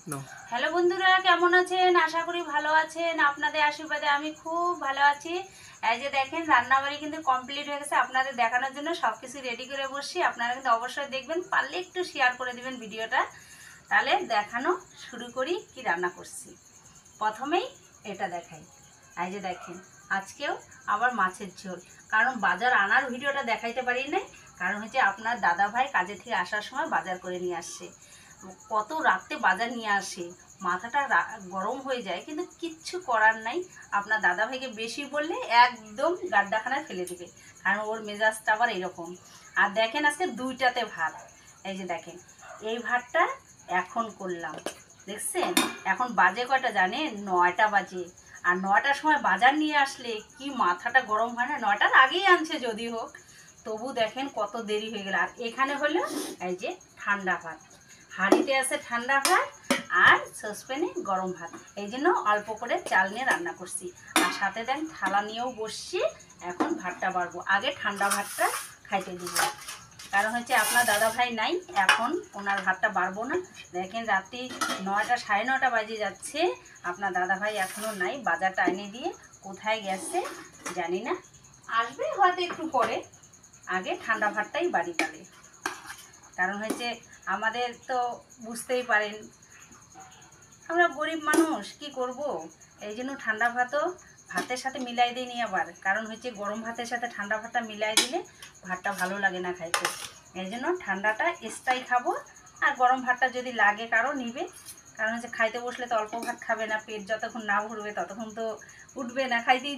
Hello বন্ধুরা, কেমন আছেন? আশা করি ভালো আছেন। আপনাদের আশীর্বাদে আমি খুব ভালো আছি। এই যে দেখেন, রান্নাবাড়ি কিন্তু কমপ্লিট হয়ে গেছে। আপনাদের দেখানোর জন্য সব কিছু রেডি করে বসছি। আপনারা কিন্তু অবশ্যই দেখবেন, পারলে একটু শেয়ার করে দিবেন ভিডিওটা। তাহলে দেখানো শুরু করি কি রান্না করছি। প্রথমেই এটা দেখাই। এই যে দেখেন, আজকেও আবার মাছের ঝোল। কারণ বাজার আনার ভিডিওটা দেখাইতে পারি নাই, কারণ হচ্ছে আপনার দাদা ভাই কাজে থেকে আসার সময় বাজার করে নিয়ে আসছে। কত রাত্রে বাজার নিয়ে আসে, মাথাটা গরম হয়ে যায়, কিন্তু কিচ্ছু করার নাই। আপনার দাদা ভাইকে বেশি বললে একদম গাড্ডাখানায় ফেলে দিবে, কারণ ওর মেজাজটা আবার এরকম। আর দেখেন, আজকে দুইটাতে ভাত। এই যে দেখেন, এই ভাতটা এখন করলাম, দেখছেন? এখন বাজে কয়টা জানেন? 9টা বাজে। আর 9টার সময় বাজার নিয়ে আসলে কি মাথাটা গরম হয় না? 9টার আগেই আনছে যদি হোক, তবু দেখেন কত দেরি হয়ে গেল। আর এখানে হলো এই যে ঠান্ডা ভাত, হাঁড়িতে আছে ঠান্ডা ভাত, আর সসপ্যানে গরম ভাত। এই জন্য অল্প করে চাল নিয়ে রান্না করছি। আর সাথে দেন থালা নিয়েও বসছি। এখন ভাতটা বাড়বো, আগে ঠান্ডা ভাতটা খাইতে দিব। কারণ হচ্ছে আপনার দাদা ভাই নাই, এখন ওনার ভাতটা বাড়বো না। দেখেন, রাত্রি 9টা, 9:30 বাজে যাচ্ছে। আপনার দাদা ভাই এখনও নাই, বাজারটা এনে দিয়ে কোথায় গেছে জানি না, আসবে হয়তো একটু পরে। আগে ঠান্ডা ভাতটাই বাড়ি তালে। কারণ হচ্ছে আমাদের তো বুঝতেই পারেন, আমরা গরিব মানুষ, কি করব। এই জন্য ঠান্ডা ভাতও ভাতের সাথে মিলাই দিইনি আবার। কারণ হচ্ছে গরম ভাতের সাথে ঠান্ডা ভাতটা মিলাই দিলে ভাতটা ভালো লাগে না খাইতে। এই জন্য ঠান্ডাটা এক্সট্রাই খাবো, আর গরম ভাতটা যদি লাগে কারো নিবে। কারণ হচ্ছে খাইতে বসলে তো অল্প ভাত খাবে না, পেট যতক্ষণ না ভরবে ততক্ষণ তো উঠবে না, খাইতেই